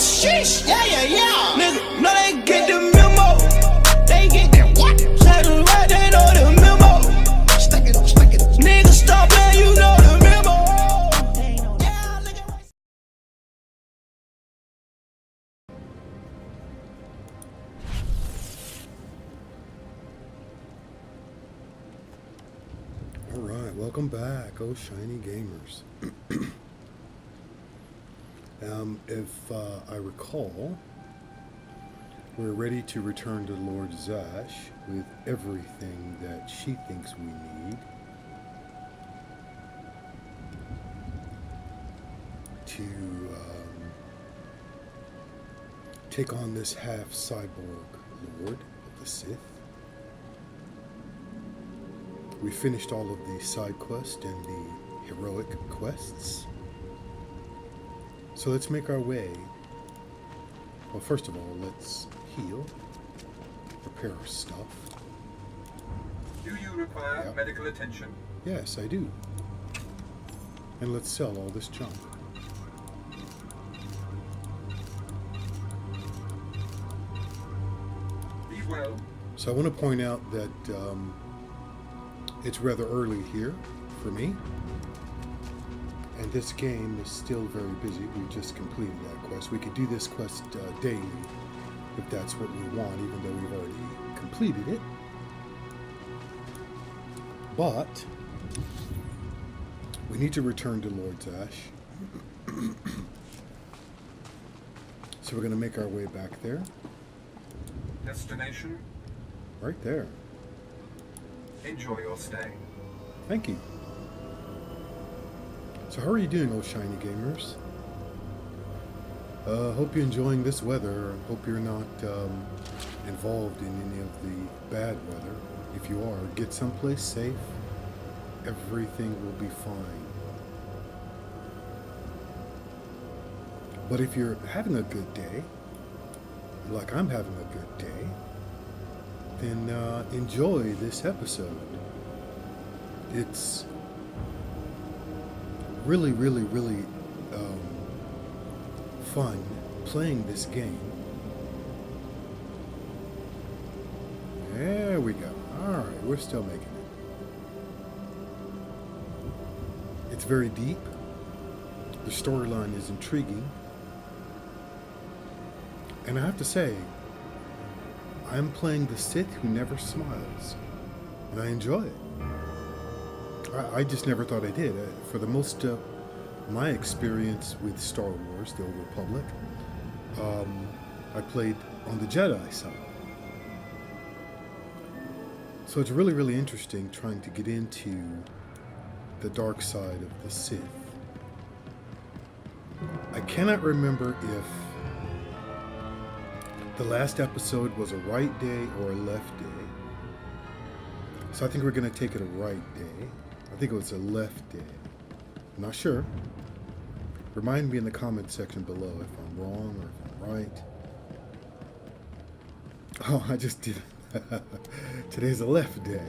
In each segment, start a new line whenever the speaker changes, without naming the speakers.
Sheesh, yeah. Nigga, no, they get the memo. They get that what? Let them ride, they know the memo. Stack it up. Nigga, stop playing, you know the memo. Yeah, look at right.
Alright, welcome back, oh shiny gamers. If I recall, we're ready to return to Lord Zash with everything that she thinks we need to take on this half-cyborg Lord of the Sith. We finished all of the side quests and the heroic quests. So let's make our way. Well, first of all, let's heal. Prepare our stuff.
Do you require medical attention?
Yes, I do. And let's sell all this junk.
Be well.
So I want to point out that it's rather early here for me. And this game is still very busy. We just completed that quest. We could do this quest daily if that's what we want, even though we've already completed it. But we need to return to Lord Zash. So we're going to make our way back there.
Destination?
Right there.
Enjoy your stay.
Thank you. So how are you doing, oh shiny gamers? Hope you're enjoying this weather. Hope you're not involved in any of the bad weather. If you are, get someplace safe. Everything will be fine. But if you're having a good day, like I'm having a good day, then enjoy this episode. It's really fun playing this game. There we go. Alright, we're still making it. It's very deep. The storyline is intriguing. And I have to say, I'm playing the Sith who never smiles. And I enjoy it. I just never thought I did. For the most of my experience with Star Wars, The Old Republic, I played on the Jedi side. So it's really interesting trying to get into the dark side of the Sith. I cannot remember if the last episode was a right day or a left day. So I think we're going to take it a right day. I think it was a left day. I'm not sure. Remind me in the comment section below if I'm wrong or if I'm right. Oh, I just did. Today's a left day.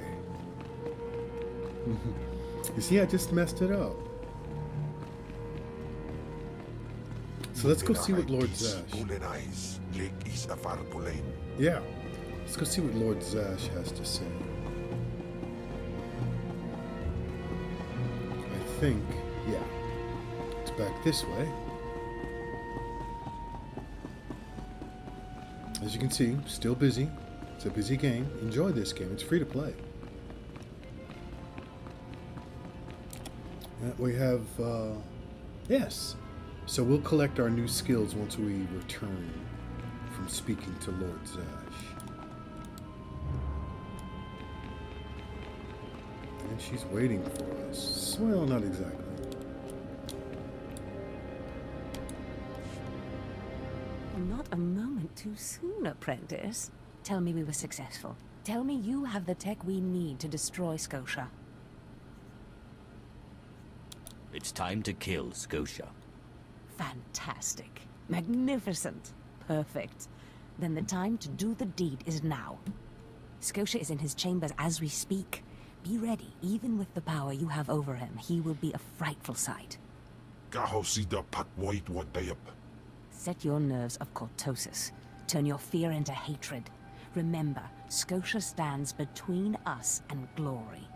You see, I just messed it up. So let's go see what Lord Zash. Yeah. Let's go see what Lord Zash has to say. I think, yeah. It's back this way. As you can see, still busy. It's a busy game. Enjoy this game. It's free to play. We have, yes. So we'll collect our new skills once we return from speaking to Lord Zash. And she's waiting for us. Well, not exactly.
Not a moment too soon, apprentice. Tell me we were successful. Tell me you have the tech we need to destroy Skotia.
It's time to kill Skotia.
Fantastic. Magnificent. Perfect. Then the time to do the deed is now. Skotia is in his chambers as we speak. Be ready. Even with the power you have over him, he will be a frightful sight. Set your nerves of cortosis. Turn your fear into hatred. Remember, Skotia stands between us and glory.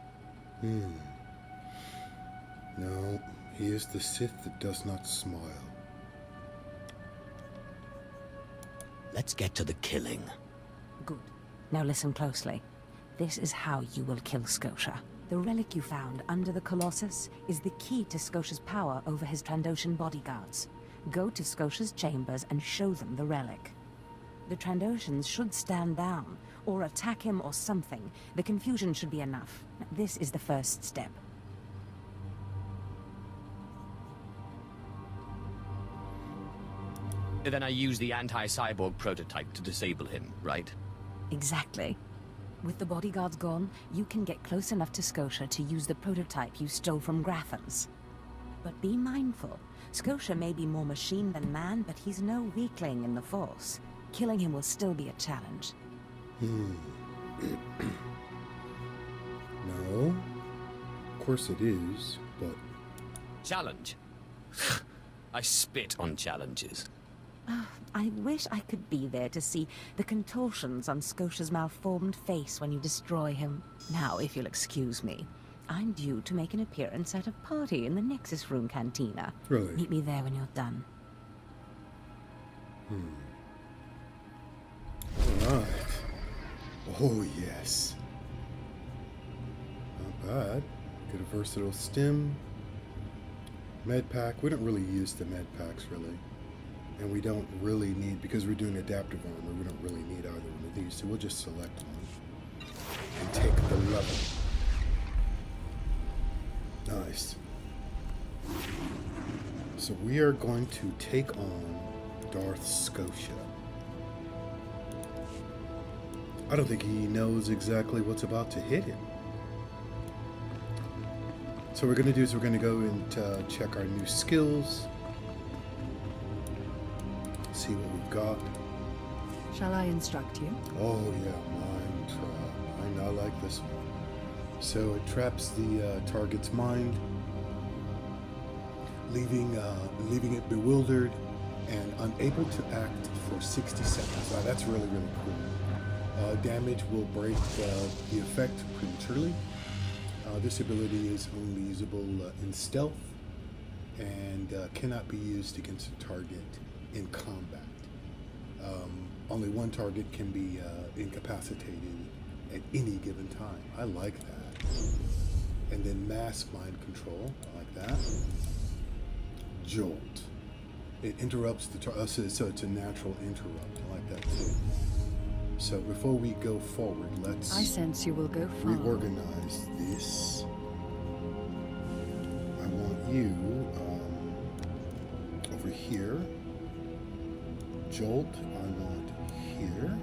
No, he is the Sith that does not smile.
Let's get to the killing.
Good. Now listen closely. This is how you will kill Skotia. The relic you found under the Colossus is the key to Skotia's power over his Trandoshan bodyguards. Go to Skotia's chambers and show them the relic. The Trandoshans should stand down, or attack him or something. The confusion should be enough. This is the first step.
Then I use the anti-cyborg prototype to disable him, right?
Exactly. With the bodyguards gone, you can get close enough to Skotia to use the prototype you stole from Grathans. But be mindful. Skotia may be more machine than man, but he's no weakling in the Force. Killing him will still be a challenge.
No. Of course it is, but...
Challenge? I spit on challenges.
I wish I could be there to see the contortions on Skotia's malformed face when you destroy him. Now, if you'll excuse me, I'm due to make an appearance at a party in the Nexus Room Cantina.
Really?
Meet me there when you're done.
Alright. Oh, yes. Not bad. Get a versatile stim. Med pack. We don't really use the med packs, really. And we don't really need, because we're doing adaptive armor, we don't really need either one of these. So we'll just select one and take the level. Nice. So we are going to take on Darth Skotia. I don't think he knows exactly what's about to hit him. So what we're going to do is we're going to go and check our new skills. See what we've got.
Shall I instruct you?
Oh yeah, mind trap. I know, I like this one. So it traps the target's mind, leaving it bewildered and unable to act for 60 seconds. Wow, that's really, really cool. Damage will break the effect prematurely. This ability is only usable in stealth and cannot be used against a target in combat. Only one target can be incapacitated at any given time. I like that. And then mass mind control. I like that. Jolt. It interrupts the target, so it's a natural interrupt. I like that too. So before we go forward, let's
I sense you will go far.
reorganize this. I want you over here. Jolt, I want here.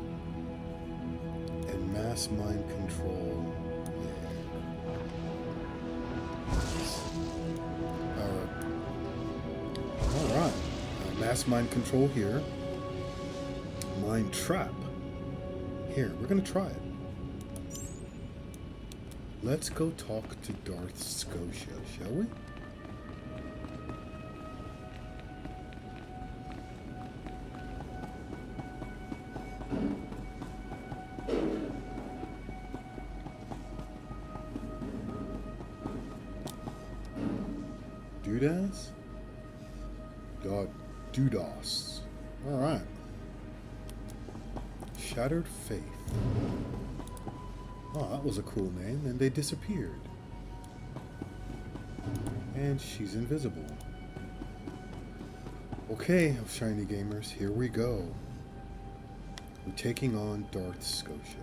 And mass mind control there. Alright. Mass mind control here. Mind trap. Here, we're gonna try it. Let's go talk to Darth Skotia, shall we? Dudas? Dudas. Alright. Shattered Faith. Oh, that was a cool name, and they disappeared. And she's invisible. Okay, shiny gamers, here we go. We're taking on Darth Skotia.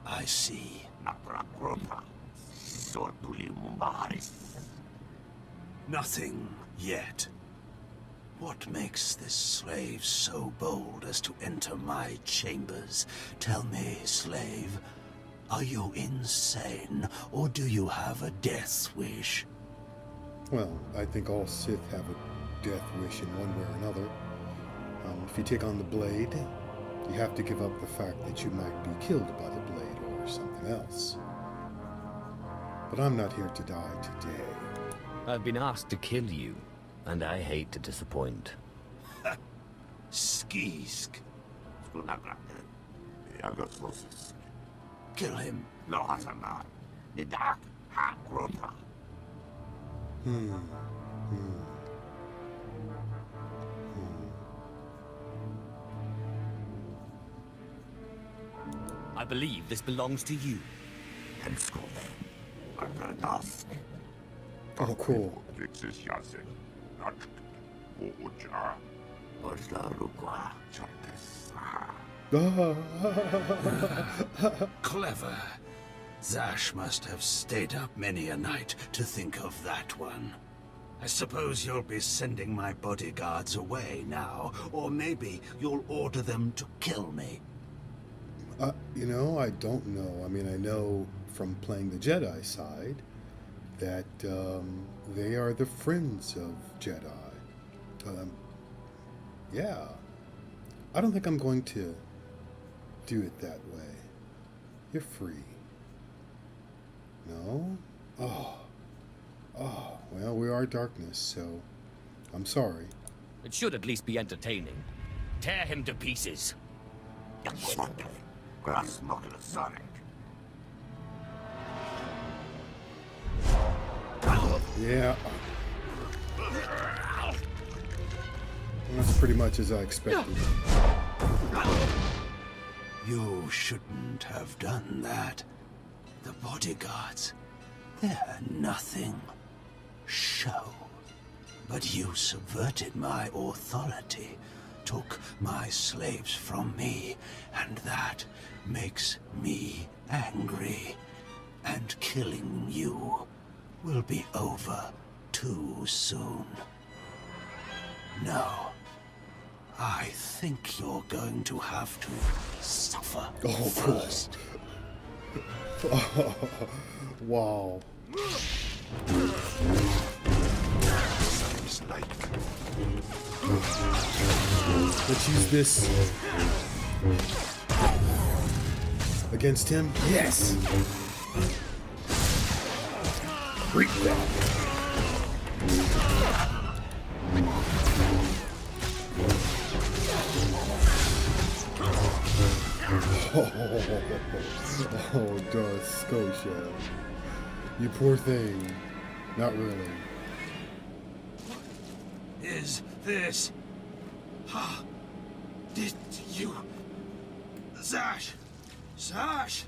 I see.
Nothing yet. What makes this slave so bold as to enter my chambers? Tell me, slave, are you insane, or do you have a death wish?
Well, I think all Sith have a death wish in one way or another. If you take on the blade, you have to give up the fact that you might be killed by the blade or something. something else. But I'm not here to die today.
I've been asked to kill you, and I hate to disappoint.
Skisk. Kill him.
I believe this belongs to you.
Oh, cool.
Clever. Zash must have stayed up many a night to think of that one. I suppose you'll be sending my bodyguards away now, or maybe you'll order them to kill me.
You know, I don't know. I mean, I know from playing the Jedi side that they are the friends of Jedi. Yeah. I don't think I'm going to do it that way. You're free. No? Oh, well, we are darkness, so I'm sorry.
It should at least be entertaining. Tear him to pieces.
Yeah. That's pretty much as I expected.
You shouldn't have done that. The bodyguards, they're nothing. Show. But you subverted my authority, took my slaves from me, and that makes me angry. And killing you will be over too soon. No. I think you're going to have to suffer first.
Oh, wow. Let's use this against him. Yes! Break that. Oh, Darth Skotia. You poor thing. Not really.
Is this... Did you... Zash! Zash!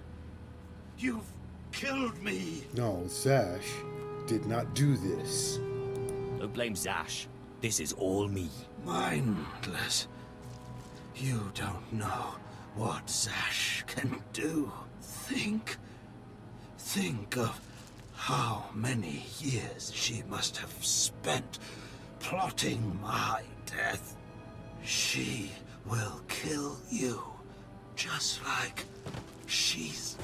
You've killed me!
No, Zash did not do this.
Don't blame Zash. This is all me.
Mindless. You don't know what Zash can do. Think of how many years she must have spent plotting my death. She will kill you, just like she's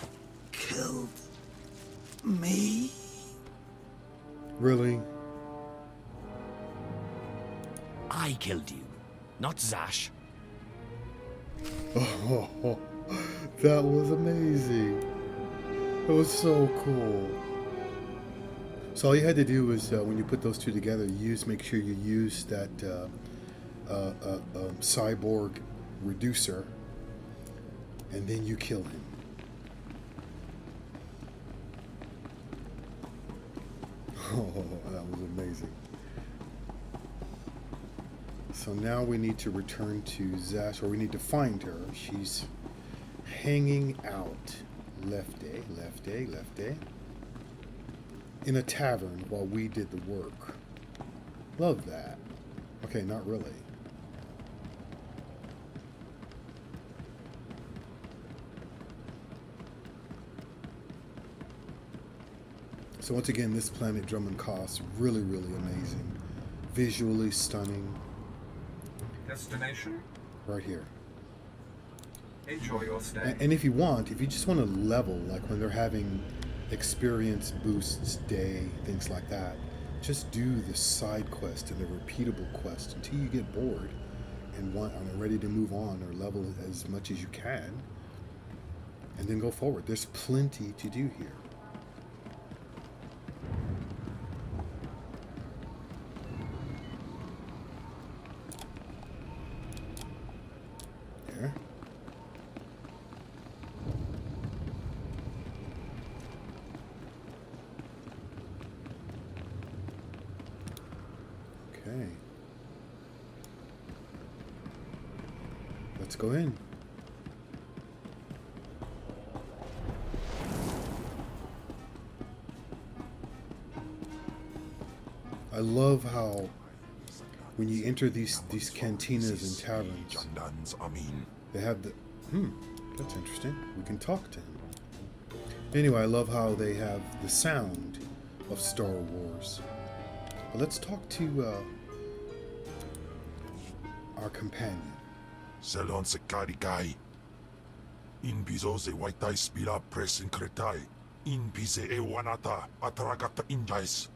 killed me.
Really?
I killed you, not Zash.
Oh, that was amazing. It was so cool. So all you had to do was, when you put those two together, make sure you use that cyborg reducer, and then you kill him. Oh, that was amazing. So now we need to return to Zash, or we need to find her. She's hanging out, left day, in a tavern while we did the work. Love that. Okay, not really. So once again, this planet Drummond Kass, really, really amazing. Visually stunning.
Destination?
Right here.
Enjoy your stay.
And if you just want to level, like when they're having experience boosts day, things like that, just do the side quest and the repeatable quest until you get bored and are ready to move on or level as much as you can. and then go forward. There's plenty to do here. There. Okay. Let's go in. I love how when you enter these cantinas and taverns, they have the that's interesting. We can talk to him. Anyway, I love how they have the sound of Star Wars. But let's talk to our companion.
Selon se karikai. In bizo se waitai spila presin kretai. In bise e wanata atragata injais.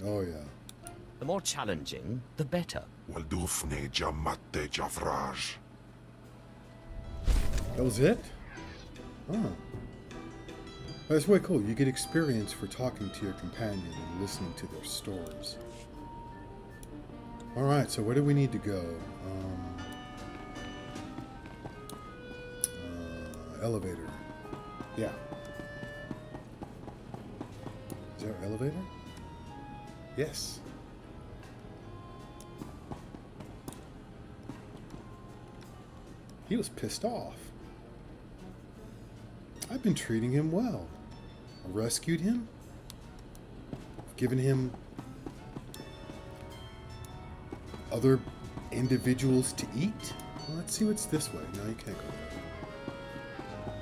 Oh yeah.
The more challenging, the better.
Waldufne jamatte jafraj.
That was it? Oh. That's way cool. You get experience for talking to your companion and listening to their stories. Alright, so where do we need to go? Elevator. Yeah. Is there an elevator? Yes. He was pissed off. I've been treating him well. I rescued him. Given him other individuals to eat. Well, let's see what's this way. No, you can't go there.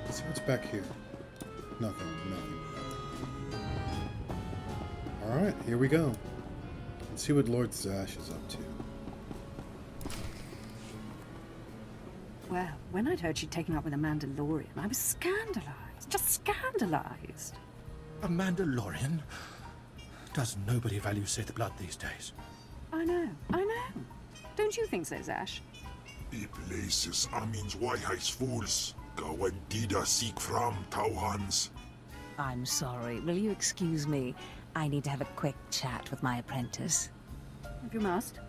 Let's see what's back here. Nothing. Alright, here we go. Let's see what Lord Zash is up to.
Well, when I'd heard she'd taken up with a Mandalorian, I was scandalized. Just scandalized.
A Mandalorian? Does nobody value Sith blood these days?
I know. Don't you think so, Zash?
I places amins waihais fools. Gawandida seek from Tauhans.
I'm sorry. Will you excuse me? I need to have a quick chat with my apprentice.
If you must.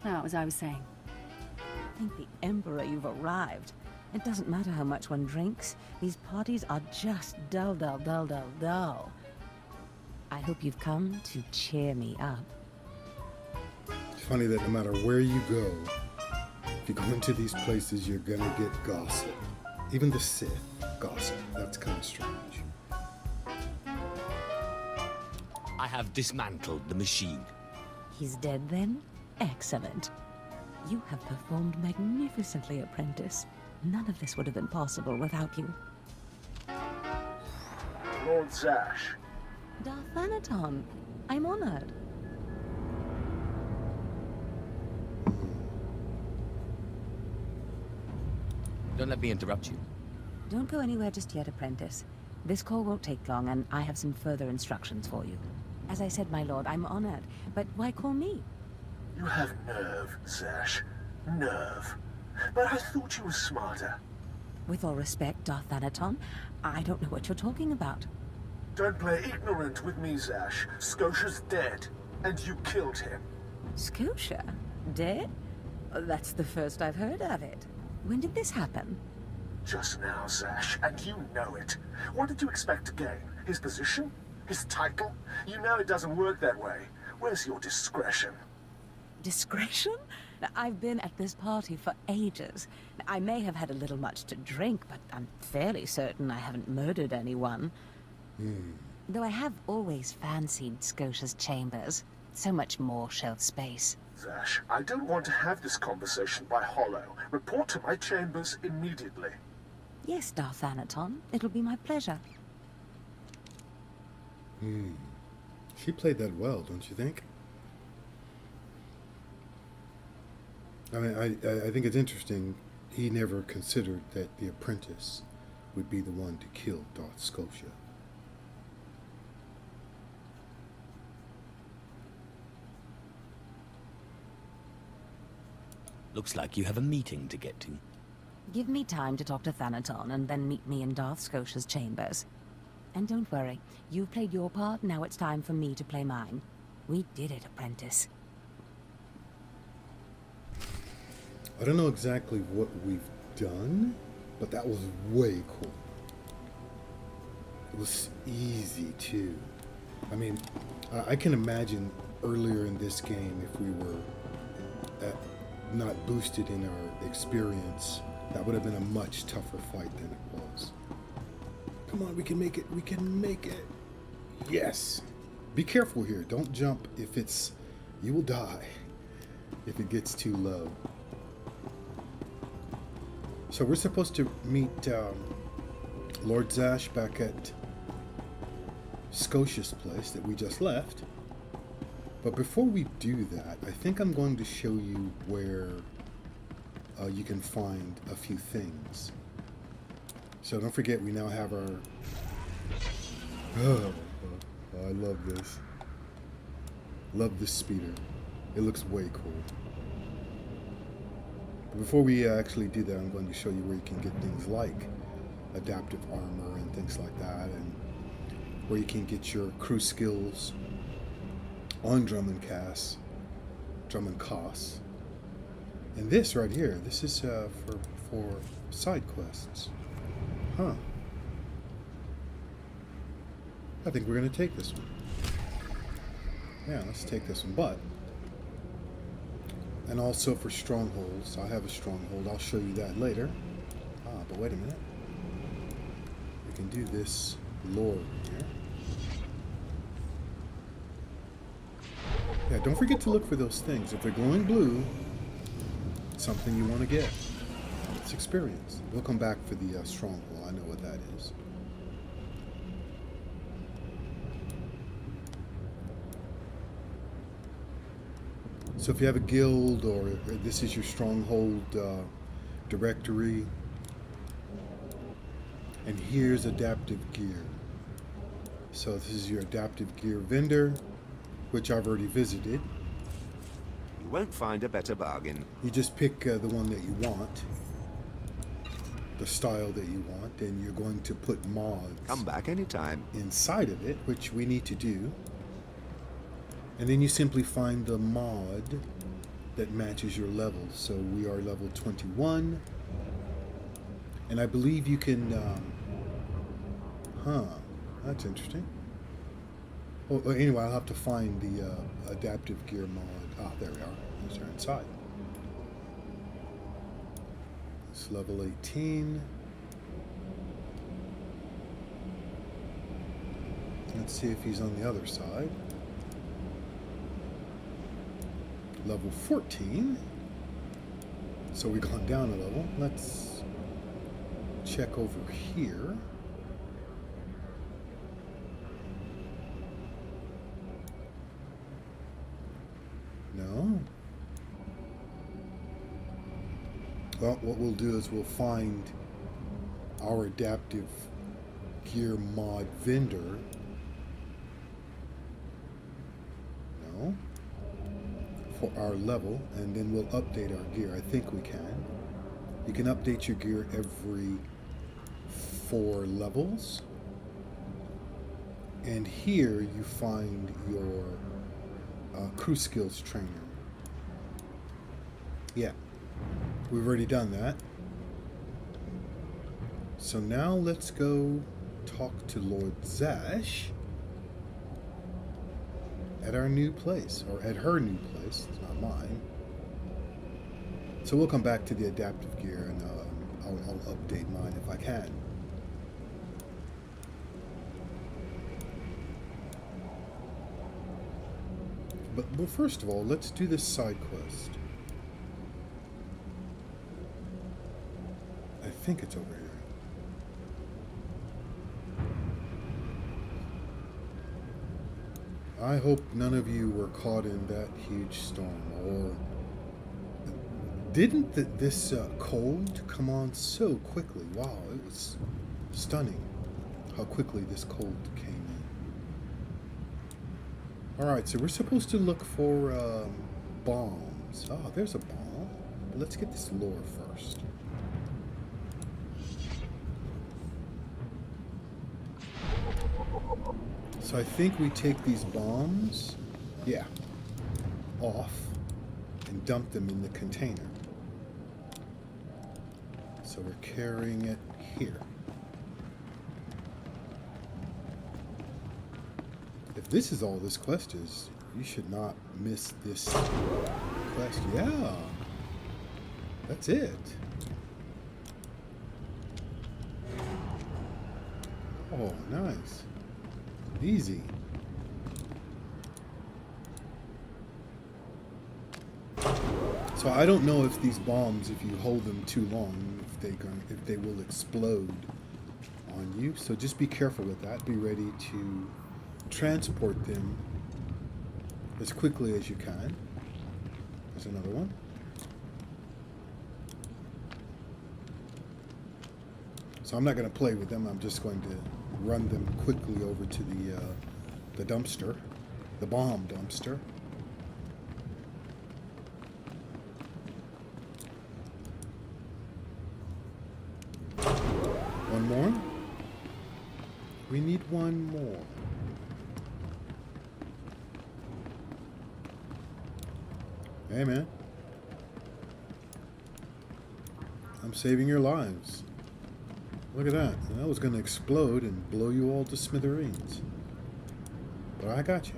Now, as I was saying.
Thank the Emperor you've arrived. It doesn't matter how much one drinks. These parties are just dull. I hope you've come to cheer me up.
It's funny that no matter where you go, if you go into these places, you're gonna get gossip. Even the Sith gossip. That's kind of strange.
I have dismantled the machine.
He's dead then? Excellent. You have performed magnificently, apprentice. None of this would have been possible without you.
Lord Zash.
Darth Anaton, I'm honored.
Don't let me interrupt you.
Don't go anywhere just yet, apprentice. This call won't take long, and I have some further instructions for you. As I said, my lord, I'm honored. But why call me?
You have nerve, Zash. Nerve. But I thought you were smarter.
With all respect, Darth Anaton, I don't know what you're talking about.
Don't play ignorant with me, Zash. Scotia's dead, and you killed him.
Scotia? Dead? That's the first I've heard of it. When did this happen?
Just now, Zash, and you know it. What did you expect to gain? His position? His title? You know it doesn't work that way. Where's your discretion?
Discretion? I've been at this party for ages. I may have had a little much to drink, but I'm fairly certain I haven't murdered anyone. Though I have always fancied Scotia's chambers. So much more shelf space.
Zash, I don't want to have this conversation by hollow. Report to my chambers immediately.
Yes, Darth Anaton. It'll be my pleasure.
She played that well, don't you think? I mean, I think it's interesting. He never considered that the apprentice would be the one to kill Darth Skotia.
Looks like you have a meeting to get to.
Give me time to talk to Thanaton, and then meet me in Darth Skotia's chambers. And don't worry, you've played your part, now it's time for me to play mine. We did it, apprentice.
I don't know exactly what we've done, but that was way cool. It was easy, too. I mean, I can imagine earlier in this game, if we were not boosted in our experience, that would have been a much tougher fight than it was. Come on, we can make it. We can make it. Yes. Be careful here. Don't jump if it's... You will die if it gets too low. So we're supposed to meet Lord Zash back at Skotia's place that we just left. But before we do that, I think I'm going to show you where you can find a few things. So don't forget, we now have our... Oh, I love this. Love this speeder. It looks way cool. But before we actually do that, I'm going to show you where you can get things like adaptive armor and things like that, and where you can get your crew skills on Drummond Kass, Drummond Kass. And this right here, this is for side quests. Huh. I think we're going to take this one. Yeah, let's take this one. But, and also for strongholds, I have a stronghold. I'll show you that later. But wait a minute. We can do this lore here. Yeah, don't forget to look for those things. If they're glowing blue, it's something you want to get. It's experience. We'll come back for the stronghold. I know what that is. So if you have a guild, or this is your stronghold directory, and here's adaptive gear. So this is your adaptive gear vendor, which I've already visited.
You won't find a better bargain.
You just pick the one that you want, the style that you want, and you're going to put mods.
Come back anytime.
Inside of it, which we need to do. And then you simply find the mod that matches your level. So we are level 21. And I believe you can... that's interesting. Well, anyway, I'll have to find the adaptive gear mod. There we are. Those are inside. It's level 18. Let's see if he's on the other side. Level 14. So we've gone down a level. Let's check over here. No. Well, what we'll do is we'll find our adaptive gear mod vendor. No. For our level, and then we'll update our gear. I think we can. You can update your gear every 4 levels. And here you find your crew skills trainer. Yeah, we've already done that. So now let's go talk to Lord Zash at our new place, or at her new place. It's not mine. So we'll come back to the adaptive gear, and I'll update mine if I can. But first of all, let's do this side quest. I think it's over here. I hope none of you were caught in that huge storm, or didn't this cold come on so quickly? Wow, it was stunning how quickly this cold came in. Alright, so we're supposed to look for bombs. Oh, there's a bomb. let's get this lore first. So I think we take these bombs, yeah, off and dump them in the container. So we're carrying it here. If this is all this quest is, you should not miss this quest. Yeah, that's it. Oh, nice. Easy. So I don't know if these bombs, if you hold them too long, if they will explode on you. So just be careful with that. Be ready to transport them as quickly as you can. There's another one. So I'm not going to play with them. I'm just going to run them quickly over to the dumpster, the bomb dumpster. One more. We need one more. Hey, man. I'm saving your lives. Look at that. That was going to explode and blow you all to smithereens. But I got you.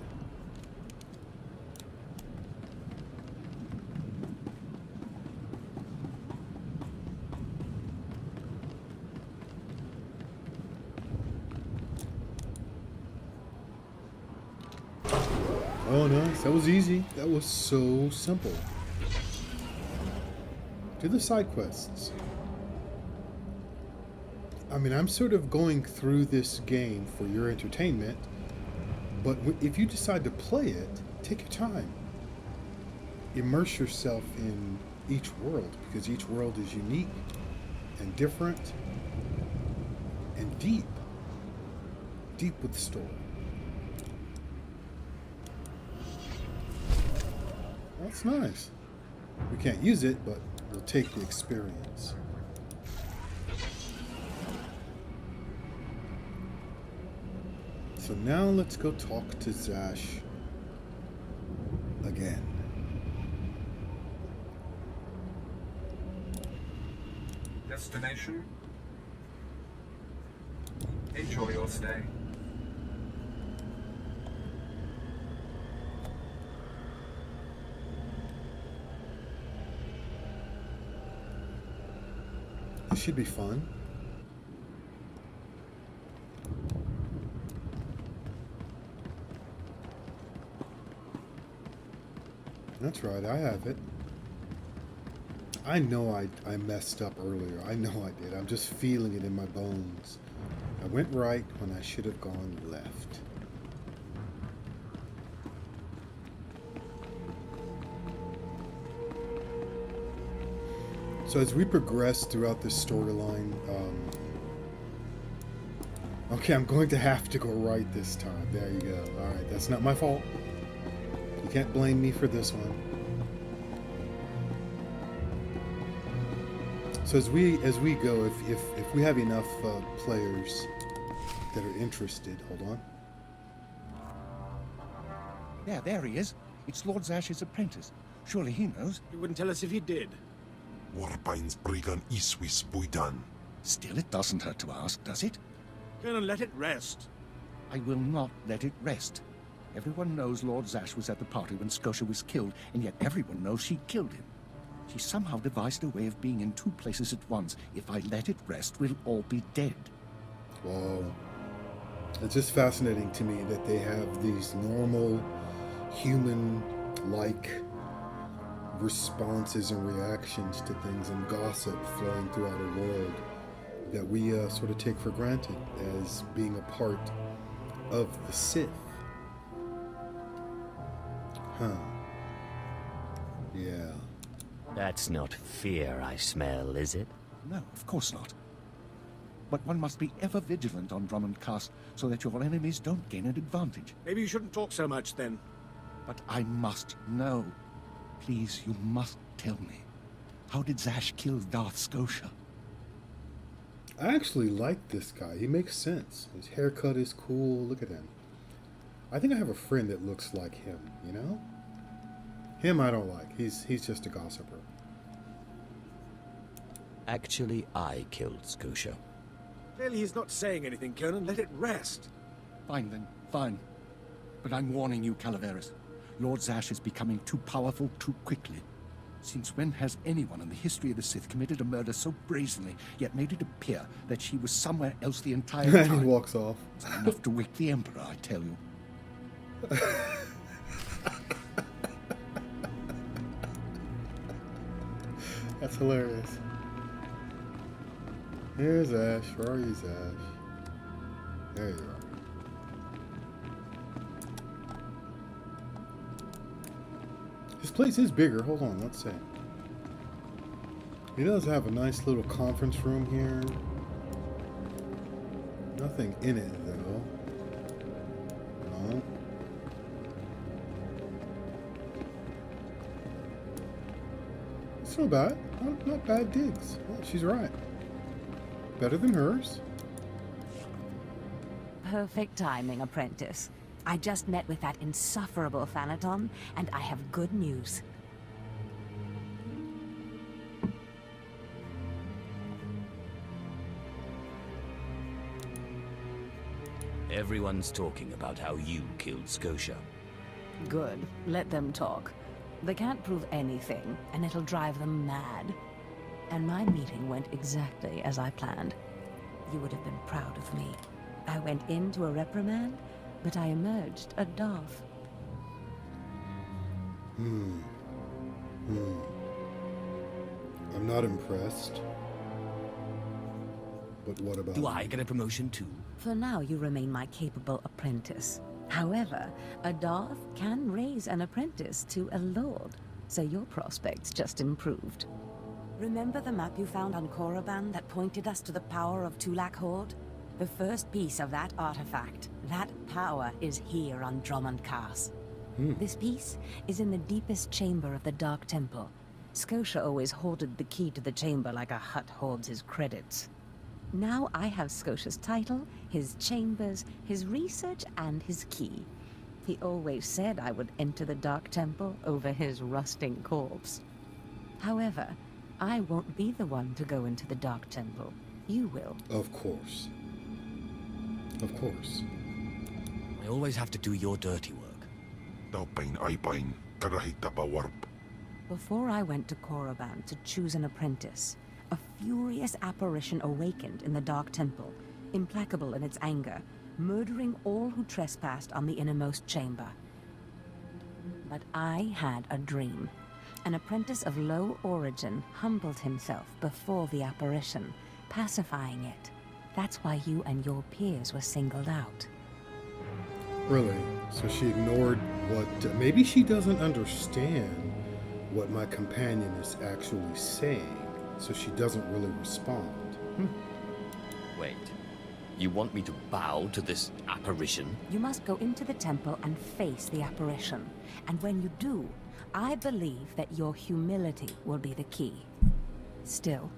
Oh, nice. That was easy. That was so simple. Do the side quests. I mean, I'm sort of going through this game for your entertainment, but if you decide to play it, take your time. Immerse yourself in each world, because each world is unique and different and deep. Deep with story. That's nice. We can't use it, but we'll take the experience. So now let's go talk to Zash again.
Destination? Enjoy your stay.
This should be fun. That's right, I have it. I know I messed up earlier. I know I did. I'm just feeling it in my bones. I went right when I should have gone left. So as we progress throughout this storyline, okay, I'm going to have to go right this time. There you go. All right, that's not my fault. You can't blame me for this one. So as we go, if we have enough players that are interested, hold on.
Yeah, there he is. It's Lord Zash's apprentice. Surely he knows.
You wouldn't tell us if he did.
Warpain's Brigan Iswis Buidan.
Still, it doesn't hurt to ask, does it?
Go and let it rest.
I will not let it rest. Everyone knows Lord Zash was at the party when Skotia was killed, and yet everyone knows she killed him. She somehow devised a way of being in two places at once. If I let it rest, we'll all be dead.
Whoa. It's just fascinating to me that they have these normal, human-like responses and reactions to things and gossip flowing throughout a world that we sort of take for granted as being a part of the Sith. Huh. Yeah.
That's not fear I smell, is it?
No, of course not. But one must be ever vigilant on Drummond Kass so that your enemies don't gain an advantage.
Maybe you shouldn't talk so much then.
But I must know. Please, you must tell me. How did Zash kill Darth Skotia?
I actually like this guy. He makes sense. His haircut is cool. Look at him. I think I have a friend that looks like him, you know? Him I don't like. He's just a gossiper.
Actually, I killed Skotia.
Clearly he's not saying anything, Conan. Let it rest.
Fine then, fine. But I'm warning you, Calaveras. Lord Zash is becoming too powerful too quickly. Since when has anyone in the history of the Sith committed a murder so brazenly, yet made it appear that she was somewhere else the entire time?
He walks off.
It's enough to wake the Emperor, I tell you.
That's hilarious. Here's Ash. Where are you, Ash? There you are. This place is bigger. Hold on, let's see. He does have a nice little conference room here. Nothing in it, though. No. It's not bad. Not bad digs. Well, she's right. Better than hers.
Perfect timing, apprentice. I just met with that insufferable Thanaton, and I have good news.
Everyone's talking about how you killed Skotia.
Good. Let them talk. They can't prove anything, and it'll drive them mad. And my meeting went exactly as I planned. You would have been proud of me. I went into a reprimand, but I emerged a Darth.
I'm not impressed. But what about...
Do I get a promotion too?
For now, you remain my capable apprentice. However, a Darth can raise an apprentice to a lord, so your prospects just improved. Remember the map you found on Korriban that pointed us to the power of Tulak Horde? The first piece of that artifact, that power is here on Drummond Kass. This piece is in the deepest chamber of the Dark Temple. Skotia always hoarded the key to the chamber like a Hutt hoards his credits. Now I have Scotia's title, his chambers, his research, and his key. He always said I would enter the Dark Temple over his rusting corpse. However, I won't be the one to go into the Dark Temple. You will.
Of course. Of course.
I always have to do your dirty work.
Before I went to Korriban to choose an apprentice, a furious apparition awakened in the Dark Temple, implacable in its anger, murdering all who trespassed on the innermost chamber. But I had a dream. An apprentice of low origin humbled himself before the apparition, pacifying it. That's why you and your peers were singled out.
Really? So she ignored what... maybe she doesn't understand what my companion is actually saying, so she doesn't really respond.
Wait. You want me to bow to this apparition?
You must go into the temple and face the apparition. And when you do, I believe that your humility will be the key. Still,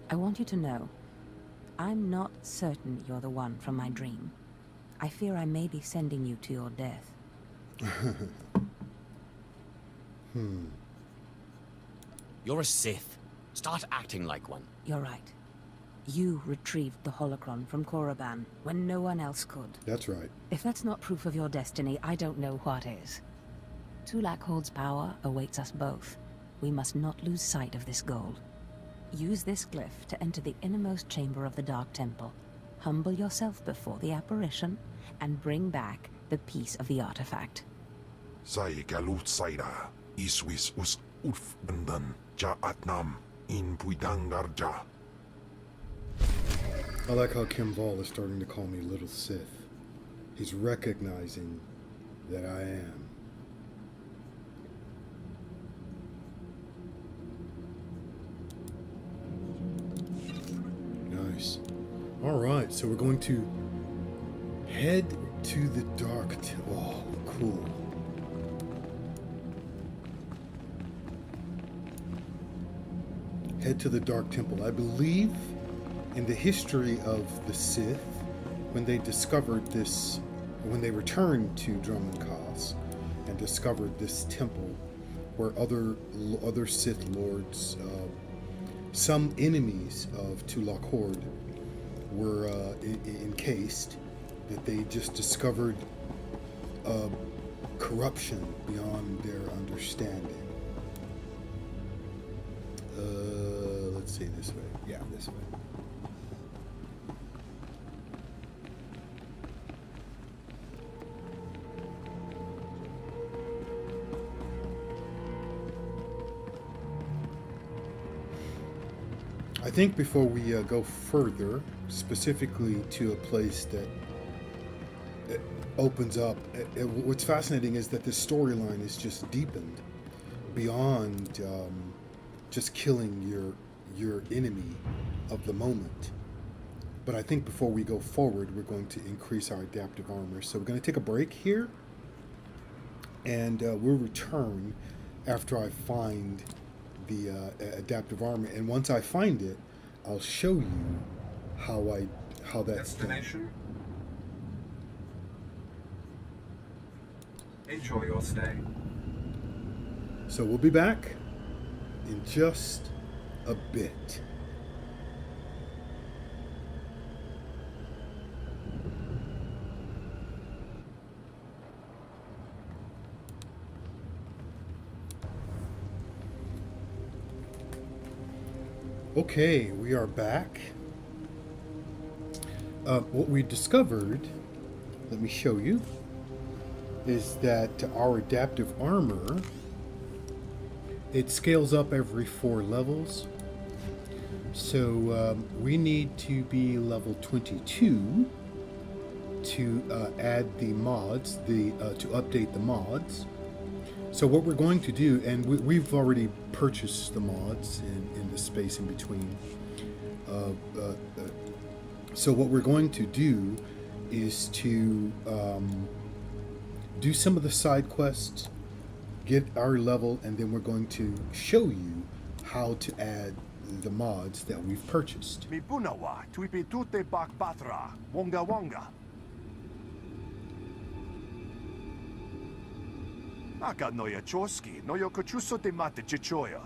I want you to know, I'm not certain you're the one from my dream. I fear I may be sending you to your death.
You're a Sith. Start acting like one.
You're right. You retrieved the holocron from Korriban when no one else could.
That's right.
If that's not proof of your destiny, I don't know what is. Tulak Horde's power awaits us both. We must not lose sight of this goal. Use this glyph to enter the innermost chamber of the Dark Temple. Humble yourself before the apparition, and bring back the piece of the artifact.
Sai galut saira, iswis us ulf bandan, ja atnam, in puidangarja.
I like how Kim Vol is starting to call me Little Sith. He's recognizing that I am. Nice. Alright, so we're going to head to the Dark Temple. Oh, cool. head to the Dark Temple. I believe in the history of the Sith, when they discovered this, when they returned to Drummond Kass and discovered this temple where other Sith lords, some enemies of Tulak Horde, were encased, that they just discovered corruption beyond their understanding. Let's see, this way. Yeah, this way. I think before we go further, specifically to a place that opens up, what's fascinating is that this storyline is just deepened beyond just killing your enemy of the moment. But I think before we go forward, we're going to increase our adaptive armor. So we're going to take a break here, and we'll return after I find the adaptive armor. And once I find it, I'll show you how that's
Destination. Enjoy your stay.
So we'll be back in just a bit. Okay, we are back. What we discovered, let me show you, is that our adaptive armor, it scales up every 4 levels. So we need to be level 22 to add the mods, to update the mods. So what we're going to do, and we've already purchased the mods in the space in between. So what we're going to do is to do some of the side quests, get our level, and then we're going to show you how to add the mods that we've purchased.
Mi punawa, tuipi tute bak batra, wonga wonga. Naka noya choski, noyo kochuso te mate chichoya.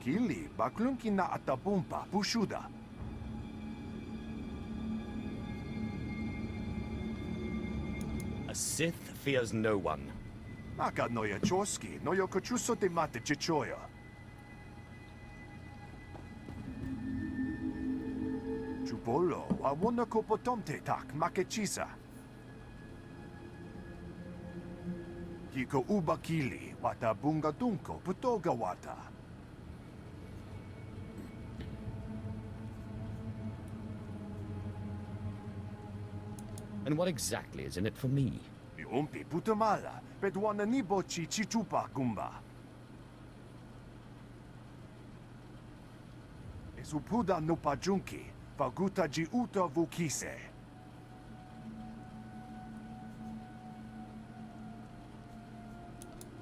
Kili, baklunki na atabumpa, pushuda.
A Sith fears no one.
Naka noya choski, noyo kochuso te mate chichoya. Chupolo, awona kopotomte tak makechisa. Hiko ubakili, wata bunga dunko, putoga wata.
And what exactly is in it for me?
Umpi putamala, pedwana nibochi chichupa gumba. Esupuda nupajunki, faguta ji uta vukise.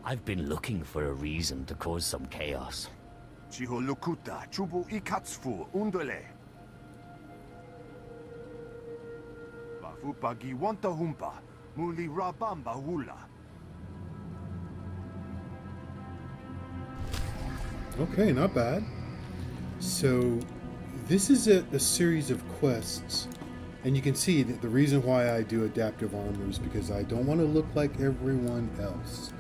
I've been looking for a reason to cause some chaos.
Chiholukuta, chubu ikatsfu, undole. Bafupagi wanta humpa, muli rabamba hula.
Okay, not bad. So this is a series of quests, and you can see that the reason why I do adaptive armor is because I don't want to look like everyone else.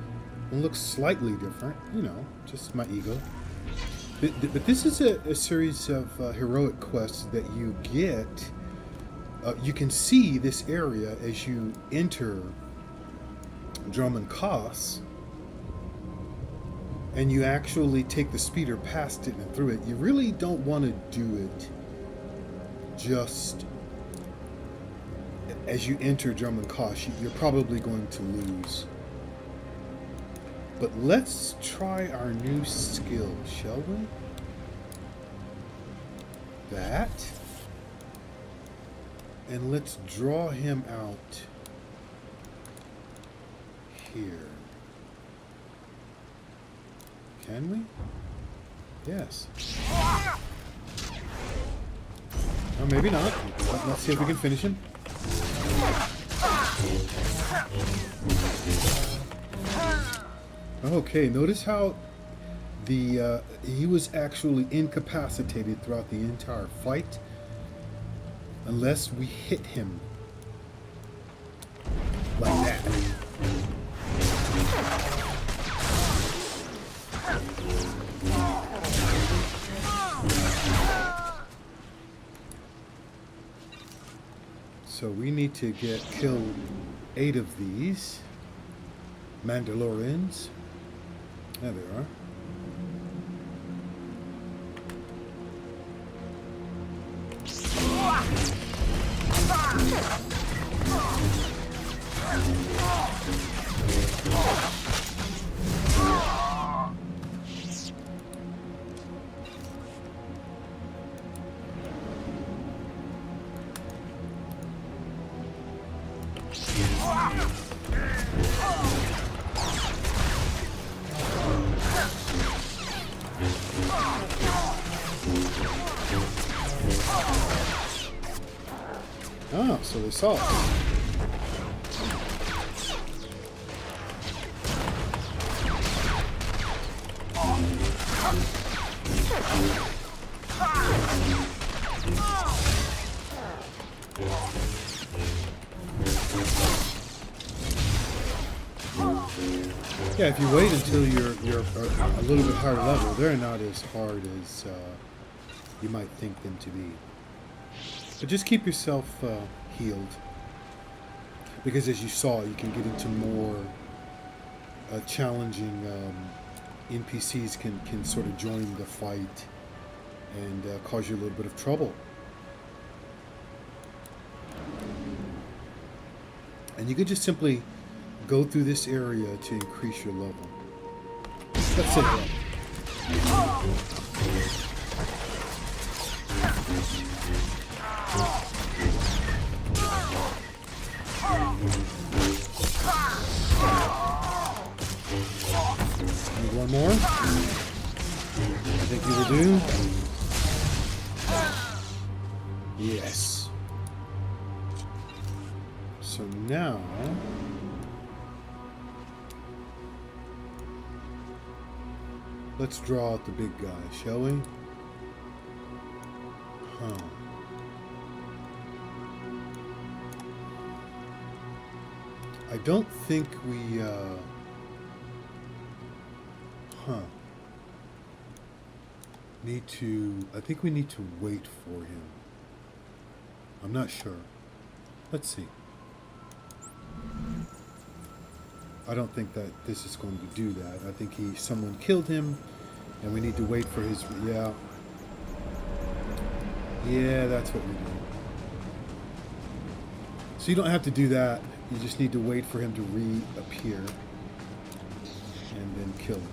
I look slightly different, you know, just my ego. But this is a series of heroic quests that you get. You can see this area as you enter Drummond Kass, and you actually take the speeder past it and through it. You really don't want to do it just as you enter Drummond Kass. You're probably going to lose. But let's try our new skill, shall we? That. And let's draw him out here. Can we? Yes. Or maybe not. Let's see if we can finish him. Okay, notice how he was actually incapacitated throughout the entire fight unless we hit him like that. So we need to kill 8 of these Mandalorians. There they are. Oh, so they saw us. Yeah, if you wait until you're a little bit higher level, they're not as hard as you might think them to be. But just keep yourself healed, because as you saw, you can get into more challenging NPCs can sort of join the fight and cause you a little bit of trouble. And you could just simply go through this area to increase your level. That's it. Need one more. I think you will do. Yes. So now let's draw out the big guy, shall we? Huh. I don't think we, need to, I think we need to wait for him. I'm not sure. Let's see. I don't think that this is going to do that. I think someone killed him, and we need to wait for his, yeah. Yeah, that's what we do. So you don't have to do that. You just need to wait for him to reappear and then kill him.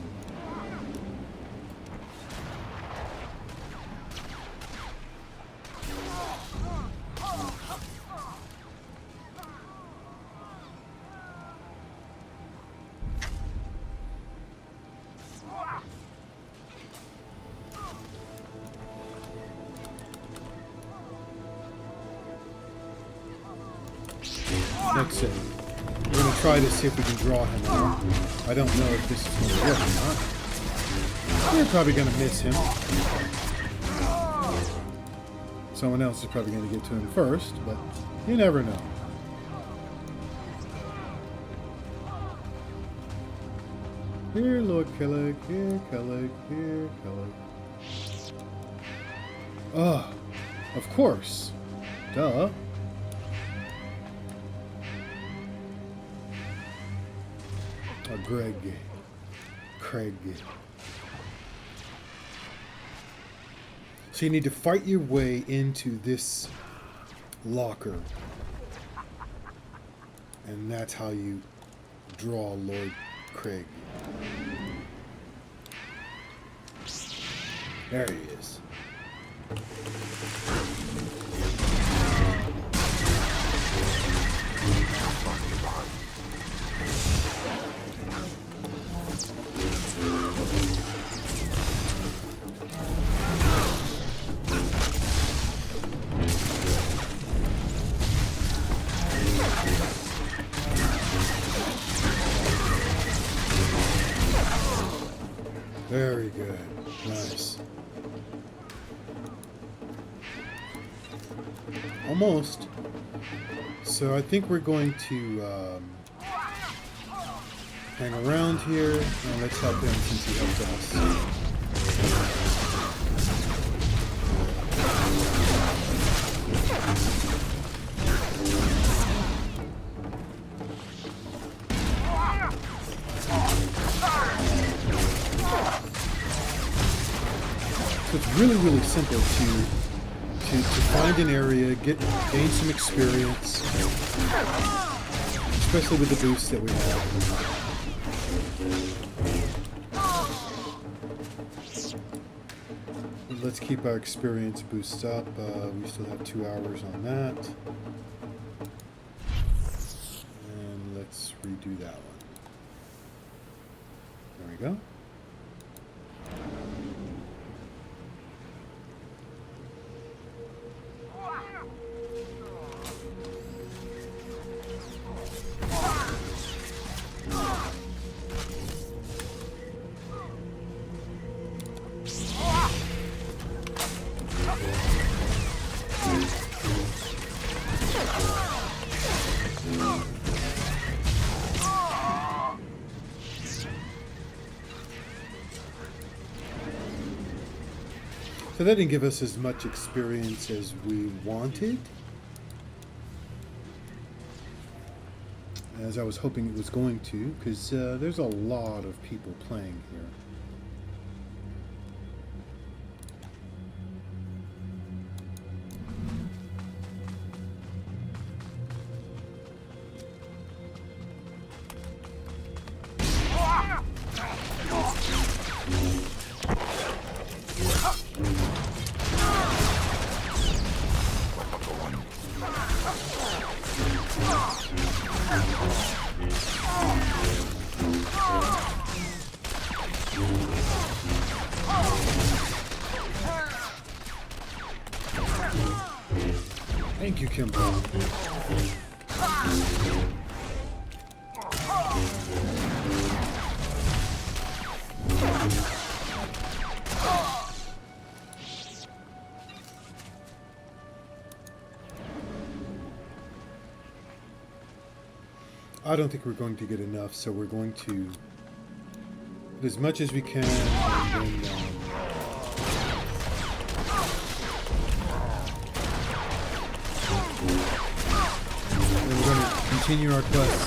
That's it. We're going to try to see if we can draw him out. I don't know if this is going to work or not. We're probably going to miss him. Someone else is probably going to get to him first, but you never know. Here, Lord Kellic. Here, Kellic. Here, Kellic. Oh, of course. Duh. Craig. So you need to fight your way into this locker. And that's how you draw Lord Craig. There he is. good. Nice. Almost. So I think we're going to hang around here, and let's help him since he helped us. So it's really simple to find an area, gain some experience, especially with the boosts that we have. Let's keep our experience boosts up. We still have 2 hours on that. And let's redo that one. There we go. So that didn't give us as much experience as we wanted, as I was hoping it was going to, because there's a lot of people playing here. Thank you, Kimbo. I don't think we're going to get enough, so we're going to get as much as we can, and then we're going to continue our quest.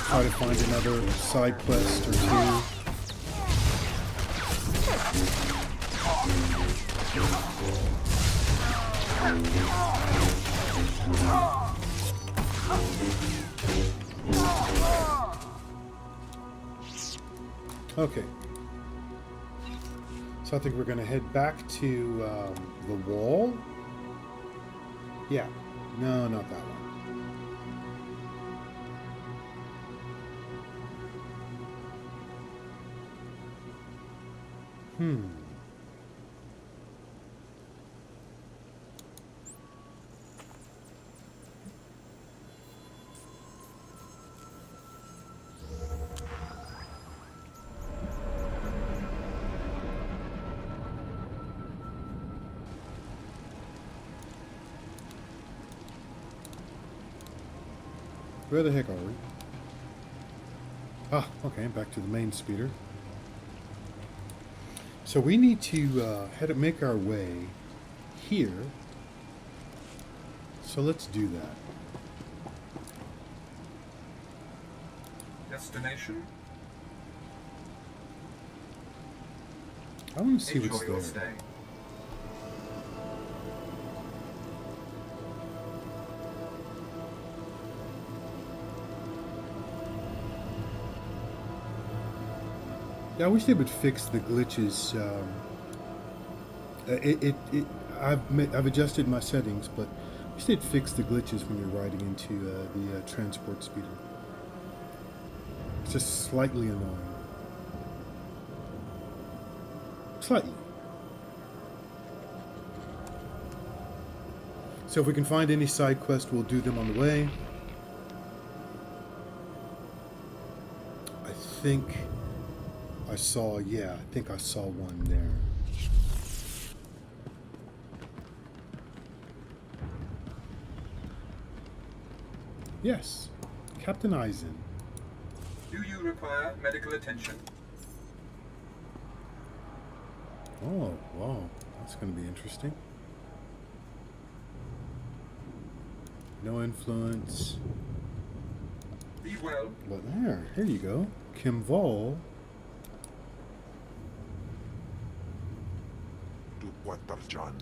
Try to find another side quest or two. Okay. So I think we're going to head back to the wall. Yeah. No, not that one. Where the heck are we? Ah, okay, back to the main speeder. So we need to make our way here. So let's do that.
Destination?
I want to see what's
Enjoy your
there.
stay.
Yeah, I wish they would fix the glitches. I've adjusted my settings, but I wish they'd fix the glitches when you're riding into the transport speeder. It's just slightly annoying. Slightly. So if we can find any side quests, we'll do them on the way. I think I saw, yeah, I think I saw one there. Yes, Captain Eisen.
Do you require medical attention?
Oh, wow. That's going to be interesting. No influence.
Be well.
But here you go. Kim Vol.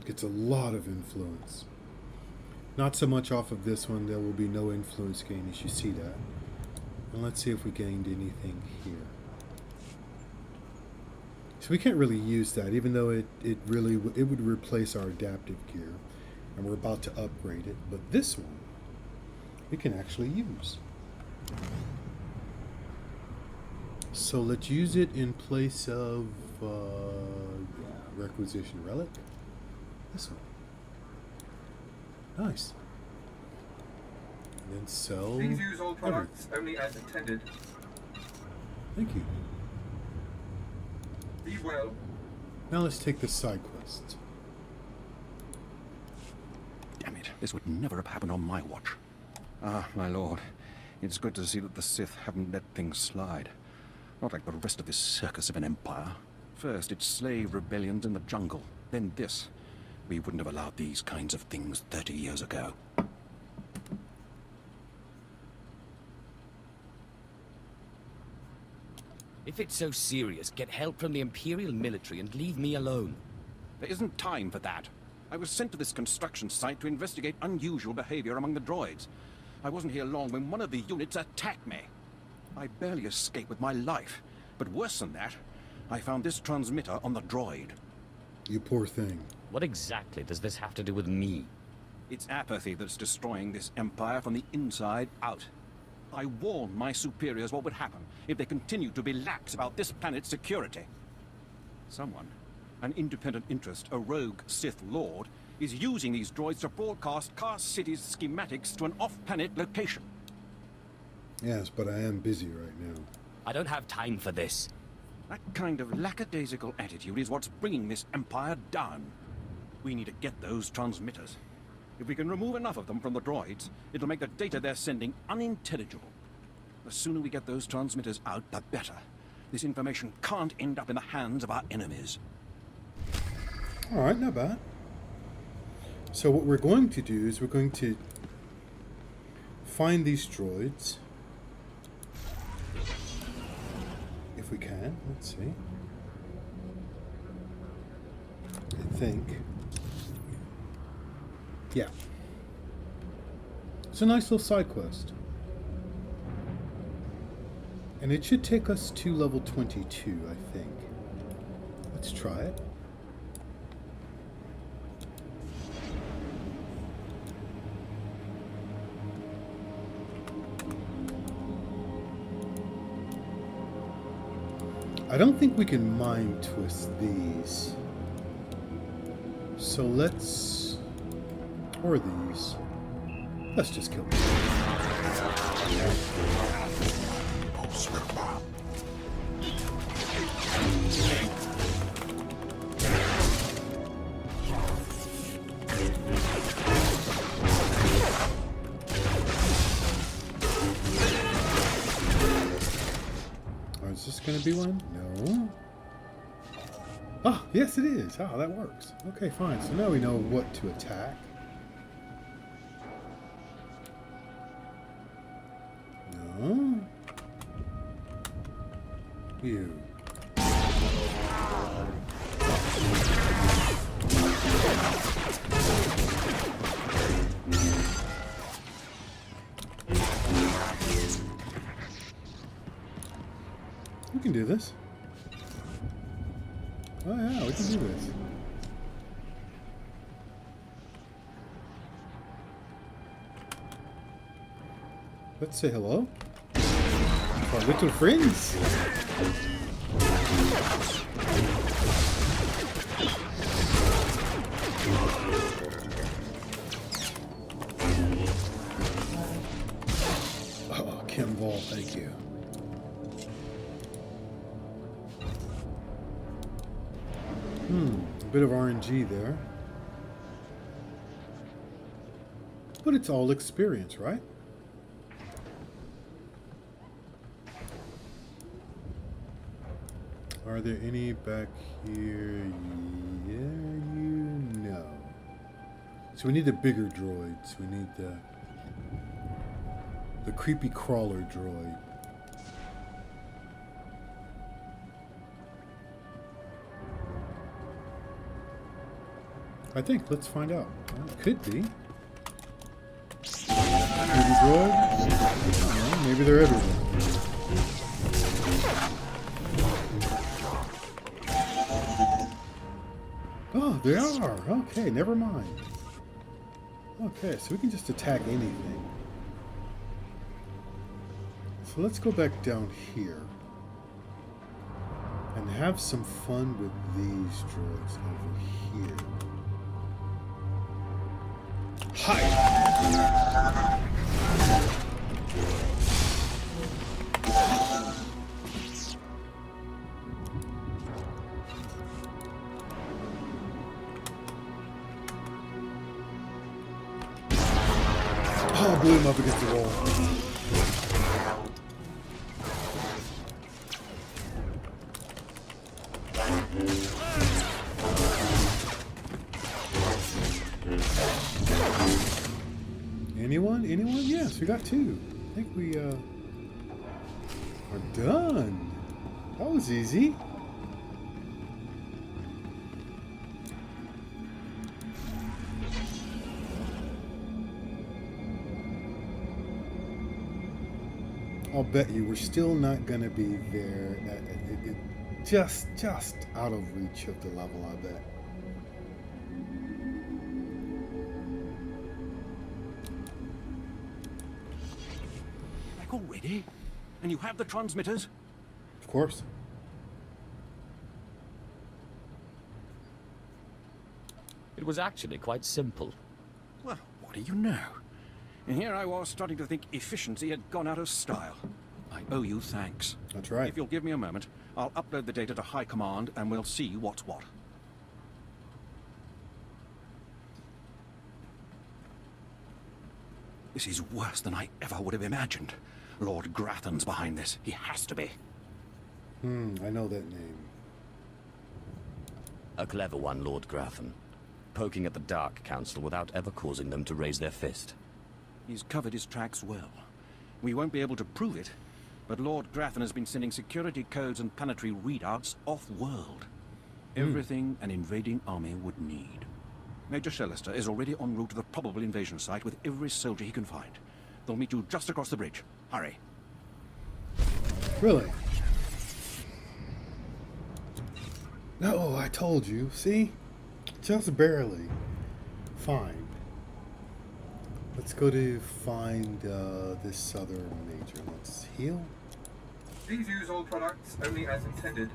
Gets a lot of influence. Not so much off of this one. There will be no influence gain as you see that. And let's see if we gained anything here. So we can't really use that, even though it would replace our adaptive gear, and we're about to upgrade it. But this one we can actually use. So let's use it in place of requisition relic. This one. Nice. And then sell.
Please use all products only as intended.
Thank you.
Be well.
Now let's take the side quest.
Damn it, this would never have happened on my watch. Ah, my lord, it's good to see that the Sith haven't let things slide. Not like the rest of this circus of an empire. First, it's slave rebellions in the jungle, then this. We wouldn't have allowed these kinds of things 30 years ago.
If it's so serious, get help from the Imperial military and leave me alone.
There isn't time for that. I was sent to this construction site to investigate unusual behavior among the droids. I wasn't here long when one of the units attacked me. I barely escaped with my life. But worse than that, I found this transmitter on the droid.
You poor thing.
What exactly does this have to do with me?
It's apathy that's destroying this empire from the inside out. I warned my superiors what would happen if they continued to be lax about this planet's security. Someone, an independent interest, a rogue Sith Lord, is using these droids to broadcast Kass City's schematics to an off-planet location.
Yes, but I am busy right now.
I don't have time for this.
That kind of lackadaisical attitude is what's bringing this empire down. We need to get those transmitters. If we can remove enough of them from the droids, it'll make the data they're sending unintelligible. The sooner we get those transmitters out, the better. This information can't end up in the hands of our enemies.
Alright, not bad. So what we're going to do is we're going to find these droids. If we can, let's see. I think. Yeah. It's a nice little side quest. And it should take us to level 22, I think. Let's try it. I don't think we can mind twist these. So let's... Or these. Let's just kill them. Oh, is this going to be one? No. Ah, yes it is. Ah, that works. Okay, fine. So now we know what to attack. No. You. We can do this. Oh yeah, we can do this. Let's say hello to our little friends. Oh, Kim Ball, thank you. A bit of RNG there. But it's all experience, right? Are there any back here? Yeah, you know. So we need the bigger droids. We need the creepy crawler droid. I think. Let's find out. Well, it could be. Creepy droid? I don't know. Maybe they're everywhere. Oh, they are. Okay, never mind. Okay, so we can just attack anything. So let's go back down here and have some fun with these droids over here. Hi! Oh, blew him up against the wall. Anyone? Anyone? Yes, we got two. I think we are done. That was easy. I'll bet you we're still not going to be there. Just out of reach of the level, I bet.
Back already? And you have the transmitters?
Of course.
It was actually quite simple.
Well, what do you know? And here I was starting to think efficiency had gone out of style. I owe you thanks.
That's right.
If you'll give me a moment, I'll upload the data to High Command and we'll see what's what. This is worse than I ever would have imagined. Lord Grathan's behind this. He has to be.
I know that name.
A clever one, Lord Grathan. Poking at the Dark Council without ever causing them to raise their fist.
He's covered his tracks well. We won't be able to prove it, but Lord Grathan has been sending security codes and planetary readouts off-world. Everything an invading army would need. Major Shellister is already en route to the probable invasion site with every soldier he can find. They'll meet you just across the bridge. Hurry.
Really? No, I told you. See? Just barely. Fine. Let's go to find this other major. Let's heal.
Please use all products only as intended.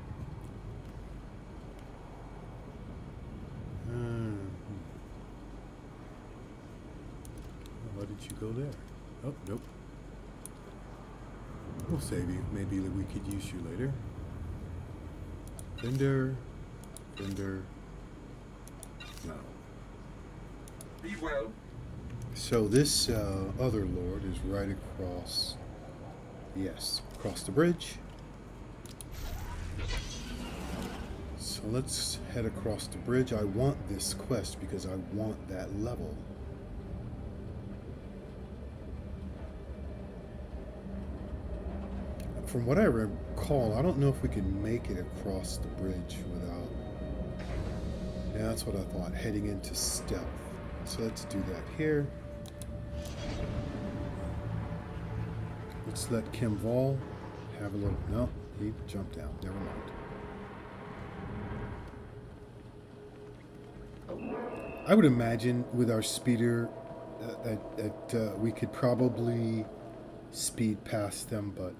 Why did you go there? Oh, nope. We'll save you. Maybe we could use you later. Vendor. No.
Be well.
So this other lord is right across. Yes, across the bridge. So let's head across the bridge. I want this quest because I want that level. From what I recall, I don't know if we can make it across the bridge without... Yeah, that's what I thought, heading into stealth. So let's do that here. Let's let Kim Vol have a little... No, he jumped down. Never mind. I would imagine with our speeder that we could probably speed past them, but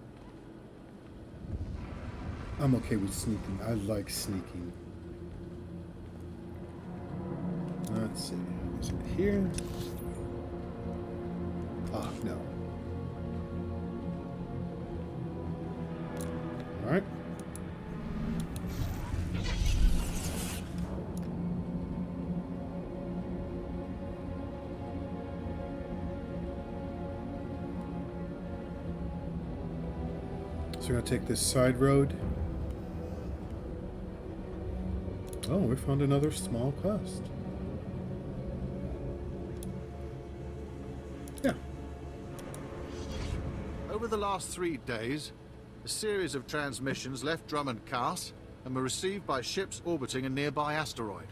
I'm okay with sneaking. I like sneaking. Let's see. Is it here? Ah, no. Alright. we're gonna take this side road. Oh, we found another small quest. Yeah.
Over the last 3 days, a series of transmissions left Drummond Kass and were received by ships orbiting a nearby asteroid.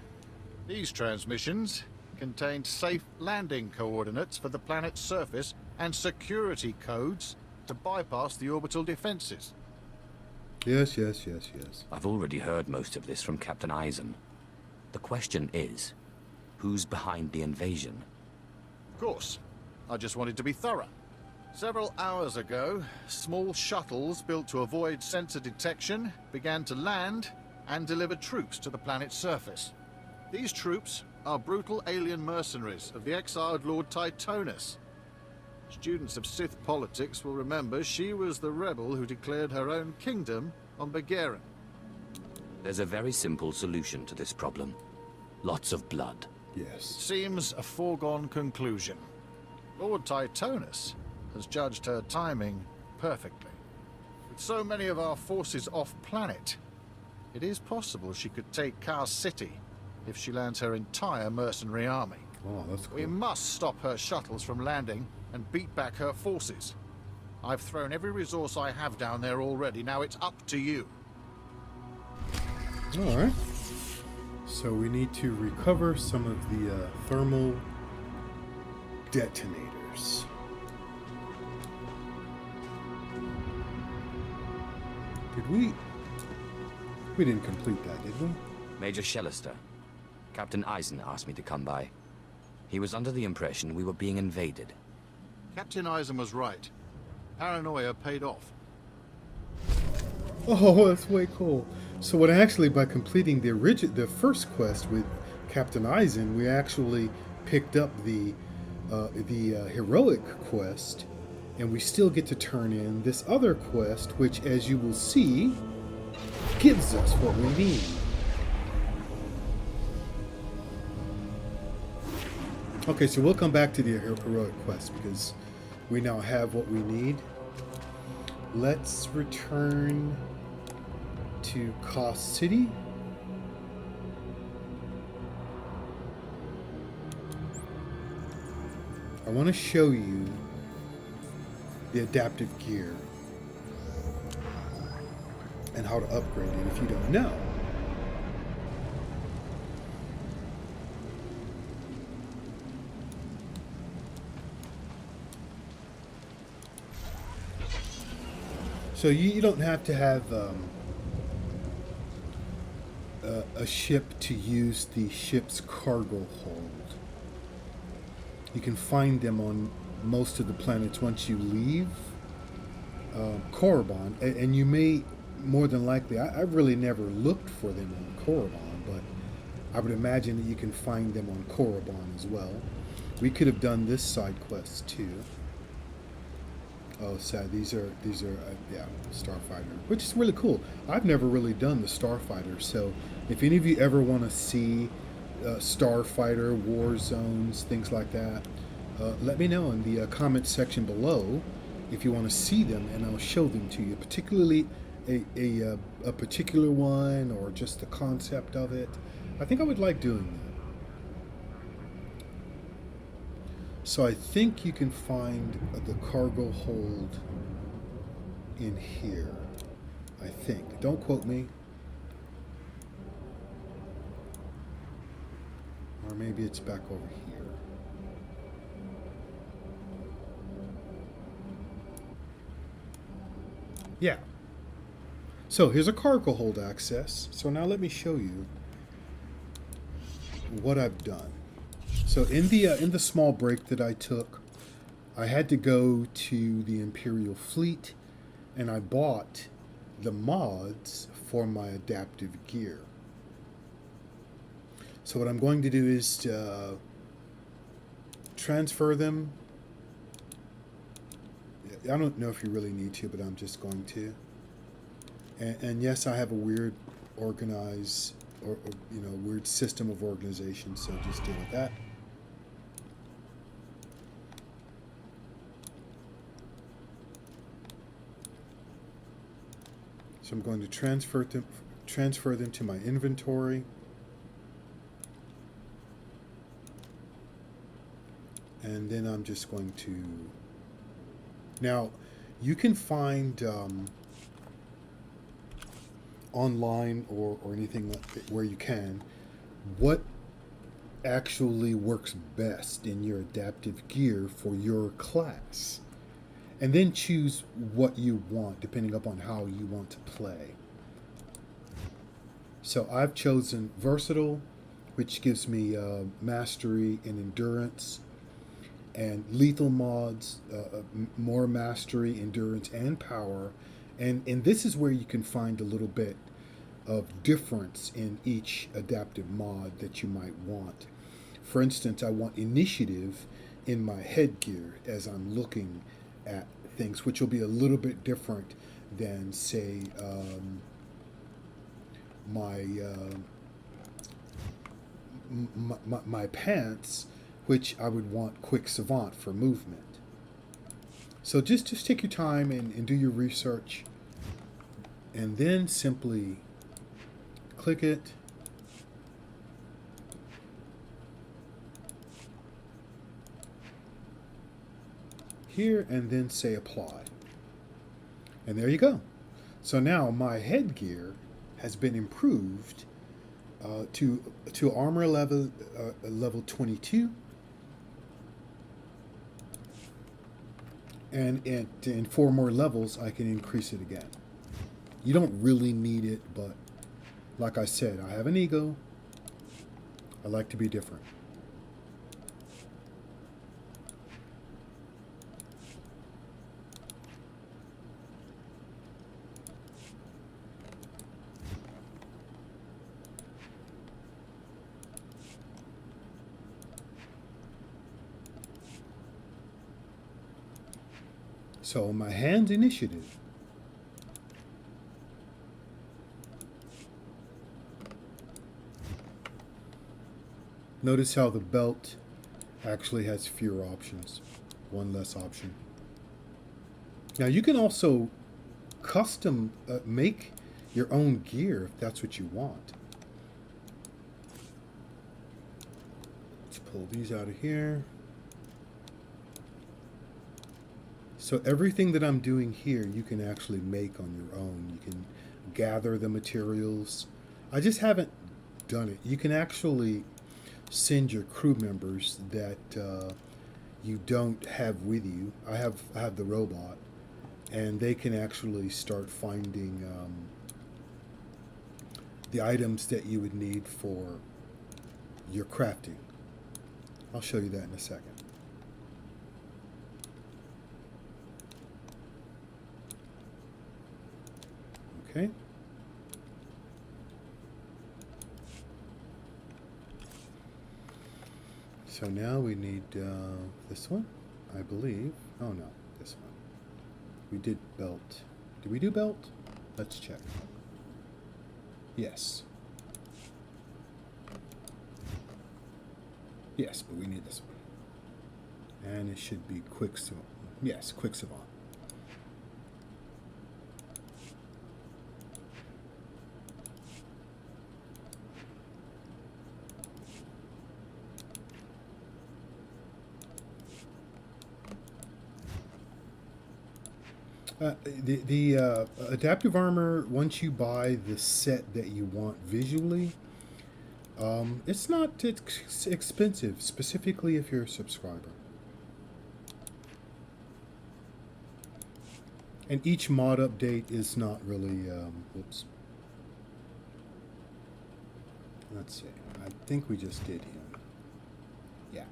These transmissions contained safe landing coordinates for the planet's surface and security codes to bypass the orbital defenses.
Yes.
I've already heard most of this from Captain Eisen. The question is, who's behind the invasion?
Of course. I just wanted to be thorough. Several hours ago, small shuttles built to avoid sensor detection began to land and deliver troops to the planet's surface. These troops are brutal alien mercenaries of the exiled Lord Titonus. Students of Sith politics will remember she was the rebel who declared her own kingdom on Begarin.
There's a very simple solution to this problem. Lots of blood.
Yes.
Seems a foregone conclusion. Lord Titonus has judged her timing perfectly. With so many of our forces off-planet, it is possible she could take Kass City if she lands her entire mercenary army.
Oh, that's cool.
We must stop her shuttles from landing and beat back her forces. I've thrown every resource I have down there already. Now it's up to you.
Alright. So we need to recover some of the thermal detonators. Did we... We didn't complete that, did we?
Major Shellister. Captain Eisen asked me to come by. He was under the impression we were being invaded.
Captain Eisen was right. Paranoia paid off.
Oh, that's way cool. So what actually, by completing the first quest with Captain Eisen, we actually picked up the heroic quest, and we still get to turn in this other quest, which, as you will see, gives us what we need. Okay, so we'll come back to the heroic quest because we now have what we need. Let's return to Kass City. I want to show you the adaptive gear and how to upgrade it if you don't know. So you don't have to have a ship to use the ship's cargo hold. You can find them on most of the planets once you leave Korriban, and you may, more than likely, I've really never looked for them on Korriban, but I would imagine that you can find them on Korriban as well. We could have done this side quest too. Oh, sad. These are yeah, Starfighter, which is really cool. I've never really done the Starfighter, so if any of you ever want to see Starfighter, war zones, things like that, let me know in the comment section below if you want to see them, and I'll show them to you, particularly a particular one or just the concept of it. I think I would like doing that. So I think you can find the cargo hold in here. I think. Don't quote me. Or maybe it's back over here. Yeah. So here's a cargo hold access. So now let me show you what I've done. So in the small break that I took, I had to go to the Imperial Fleet, and I bought the mods for my adaptive gear. So what I'm going to do is transfer them. I don't know if you really need to, but I'm just going to. And yes, I have a weird organized, or weird system of organization, so just deal with that. So I'm going to transfer them to my inventory. And then I'm just going to... Now, you can find online or anything where you can what actually works best in your adaptive gear for your class. And then choose what you want depending upon how you want to play. So I've chosen Versatile, which gives me mastery and endurance, and lethal mods, more mastery, endurance, and power. And this is where you can find a little bit of difference in each adaptive mod that you might want. For instance, I want initiative in my headgear as I'm looking at things, which will be a little bit different than, say, my pants, which I would want Quick Savant for movement. So just take your time and do your research, and then simply click it. Here, and then say apply. And there you go. So now my headgear has been improved to armor level 22, and in 4 more levels I can increase it again. You don't really need it, but like I said, I have an ego. I like to be different. So my hand initiative. Notice how the belt actually has fewer options, 1 less option. Now you can also custom make your own gear if that's what you want. Let's pull these out of here. So everything that I'm doing here, you can actually make on your own. You can gather the materials. I just haven't done it. You can actually send your crew members that you don't have with you. I have the robot, and they can actually start finding the items that you would need for your crafting. I'll show you that in a second. Okay. So now we need this one, I believe. Oh no, this one. We did belt. Did we do belt? Let's check. Yes. Yes, but we need this one. And it should be Quick Savant. Yes, Quick Savant. The adaptive armor, once you buy the set that you want visually, it's not expensive, specifically if you're a subscriber. And each mod update is not really, whoops. Let's see, I think we just did him. Yeah.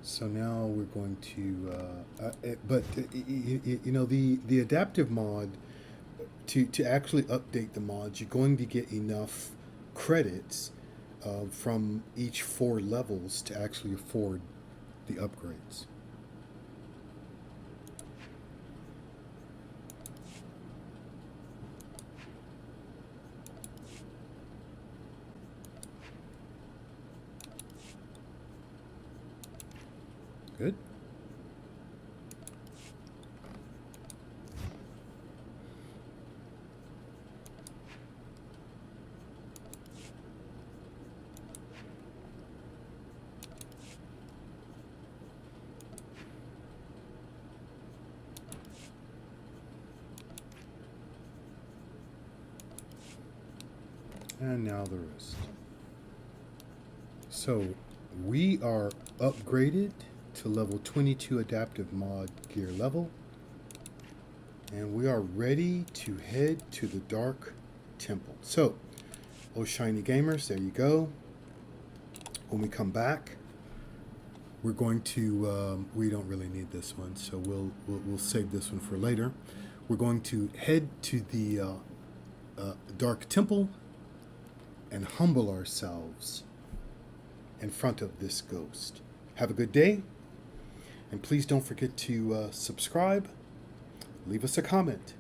So now we're going to, you know, the adaptive mod, to actually update the mods, you're going to get enough credits from each 4 levels to actually afford the upgrades. Good. And now the rest. So we are upgraded to level 22 adaptive mod gear level. And we are ready to head to the Dark Temple. So, oh shiny gamers, there you go. When we come back, we're going to, we don't really need this one, so we'll save this one for later. We're going to head to the Dark Temple and humble ourselves in front of this ghost. Have a good day, and please don't forget to subscribe, leave us a comment,